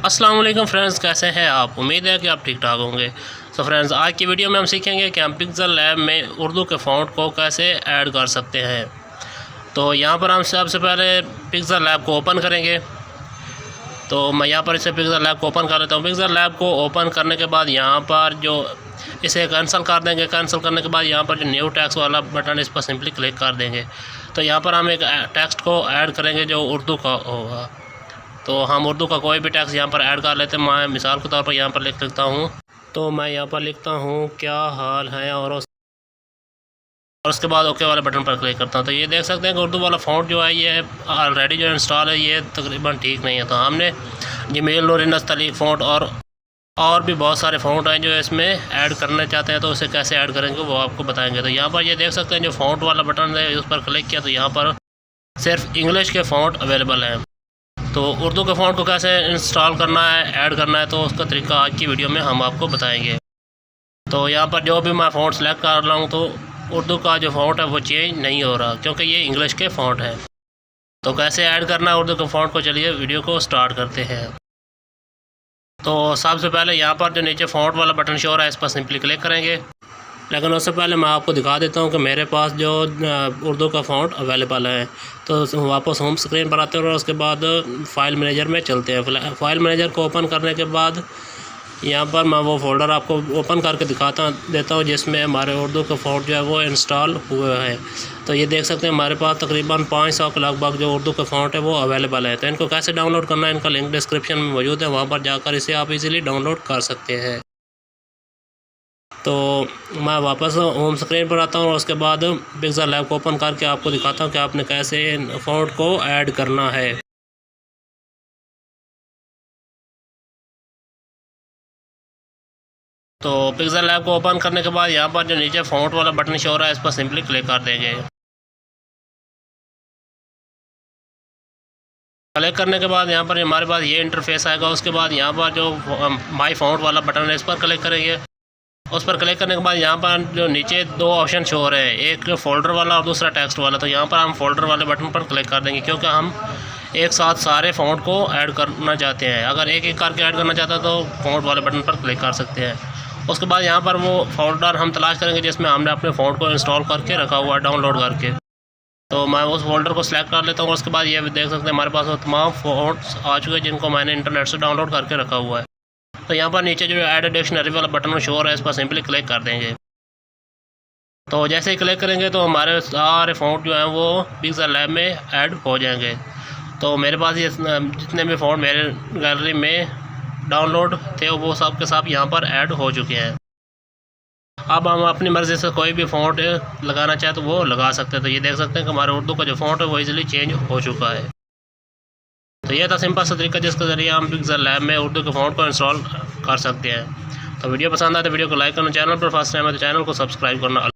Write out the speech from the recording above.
अस्सलाम वालेकुम फ्रेंड्स, कैसे हैं आप। उम्मीद है कि आप ठीक ठाक होंगे। तो फ्रेंड्स, आज की वीडियो में हम सीखेंगे कि हम पिक्सल लैब में उर्दू के फ़ॉन्ट को कैसे ऐड कर सकते हैं। तो यहाँ पर हम सबसे पहले पिक्सल लैब को ओपन करेंगे। तो मैं यहाँ पर इसे पिक्सल लैब को ओपन कर लेता हूँ। पिक्सल लैब को ओपन करने के बाद यहाँ पर जो इसे कैंसिल कर देंगे। कैंसिल करने के बाद यहाँ पर जो न्यू टेक्स्ट वाला बटन, इस पर सिंपली क्लिक कर देंगे। तो यहाँ पर हम एक टेक्स्ट को ऐड करेंगे जो उर्दू का होगा। तो हम उर्दू का कोई भी टेक्स्ट यहाँ पर ऐड कर लेते हैं। मैं मिसाल के तौर पर यहाँ पर लिख लेता हूँ। तो मैं यहाँ पर लिखता हूँ क्या हाल है, और उसके बाद ओके वाले बटन पर क्लिक करता हूँ। तो ये देख सकते हैं कि उर्दू वाला फ़ॉन्ट जो है ये ऑलरेडी जो इंस्टॉल है ये तकरीबन ठीक नहीं है। तो हमने जीमेल नूरी नस्तलीक फ़ॉन्ट और भी बहुत सारे फ़ॉन्ट हैं जो इसमें ऐड करना चाहते हैं। तो उसे कैसे ऐड करेंगे वो आपको बताएंगे। तो यहाँ पर ये देख सकते हैं जो फ़ॉन्ट वाला बटन है उस पर क्लिक किया तो यहाँ पर सिर्फ इंग्लिश के फ़ॉन्ट अवेलेबल हैं। तो उर्दू के फ़ॉन्ट को कैसे इंस्टॉल करना है, ऐड करना है, तो उसका तरीका आज की वीडियो में हम आपको बताएंगे। तो यहाँ पर जो भी मैं फ़ॉन्ट सेलेक्ट कर रहा हूँ तो उर्दू का जो फ़ॉन्ट है वो चेंज नहीं हो रहा, क्योंकि ये इंग्लिश के फ़ॉन्ट है। तो कैसे ऐड करना है उर्दू के फ़ॉन्ट को, चलिए वीडियो को स्टार्ट करते हैं। तो सबसे पहले यहाँ पर जो नीचे फ़ॉन्ट वाला बटन शो हो रहा है इस पर सिंपली क्लिक करेंगे। लेकिन उससे पहले मैं आपको दिखा देता हूँ कि मेरे पास जो उर्दू का फ़ॉन्ट अवेलेबल है। तो वापस होम स्क्रीन पर आते हैं और उसके बाद फ़ाइल मैनेजर में चलते हैं। फ़ाइल मैनेजर को ओपन करने के बाद यहाँ पर मैं वो फ़ोल्डर आपको ओपन करके देता हूँ जिसमें हमारे उर्दू का फ़ॉन्ट जो है वो इंस्टॉल हुआ है। तो ये देख सकते हैं हमारे पास तकरीबन 500 के लगभग जो उर्दू का फ़ॉन्ट है वो अवेलेबल है। तो इनको कैसे डाउनलोड करना है, इनका लिंक डिस्क्रिप्शन में मौजूद है, वहाँ पर जाकर इसे आप इजीली डाउनलोड कर सकते हैं। तो मैं वापस होम स्क्रीन पर आता हूँ और उसके बाद पिक्सल लैब को ओपन करके आपको दिखाता हूँ कि आपने कैसे फ़ॉन्ट को ऐड करना है। तो पिक्सल लैब को ओपन करने के बाद यहाँ पर जो नीचे फ़ॉन्ट वाला बटन शो हो रहा है इस पर सिंपली क्लिक कर देंगे। क्लिक करने के बाद यहाँ पर हमारे पास ये इंटरफेस आएगा। उसके बाद यहाँ पर जो माई फ़ॉन्ट वाला बटन है इस पर क्लिक करेंगे। उस पर क्लिक करने के बाद यहाँ पर जो नीचे दो ऑप्शन शो हो रहे हैं, एक फ़ोल्डर वाला और दूसरा टेक्स्ट वाला। तो यहाँ पर हम फ़ोल्डर वाले बटन पर क्लिक कर देंगे, क्योंकि हम एक साथ सारे फ़ॉन्ट को ऐड करना चाहते हैं। अगर एक एक करके ऐड करना चाहते हैं तो फ़ॉन्ट वाले बटन पर क्लिक कर सकते हैं। उसके बाद यहाँ पर वो फ़ोल्डर हम तलाश करेंगे जिसमें हमने अपने फ़ॉन्ट को इंस्टॉल करके रखा हुआ है, डाउनलोड करके। तो मैं उस फोल्डर को सिलेक्ट कर लेता हूँ। उसके बाद ये देख सकते हैं हमारे पास वो तमाम फ़ॉन्ट्स आ चुके हैं जिनको मैंने इंटरनेट से डाउनलोड करके रखा हुआ है। तो यहाँ पर नीचे जो ऐड डिक्शनरी वाला बटन शो हो रहा है इस पर सिंपली क्लिक कर देंगे। तो जैसे ही क्लिक करेंगे तो हमारे सारे फ़ॉन्ट जो हैं वो पिक्सल लैब में ऐड हो जाएंगे। तो मेरे पास ये जितने भी फ़ॉन्ट मेरे गैलरी में डाउनलोड थे वो सब के सब यहाँ पर ऐड हो चुके हैं। अब हम अपनी मर्ज़ी से कोई भी फ़ॉन्ट लगाना चाहे तो वो लगा सकते हैं। तो ये देख सकते हैं कि हमारे उर्दू का जो फ़ॉन्ट है वो इजीली चेंज हो चुका है। तो ये था सिंपल सा तरीका जिसके ज़रिए हम पिक्सल लैब में उर्दू के फ़ॉन्ट को इंस्टॉल कर सकते हैं। तो वीडियो पसंद आए तो वीडियो को लाइक करना, चैनल पर फर्स्ट टाइम है तो चैनल को सब्सक्राइब करना।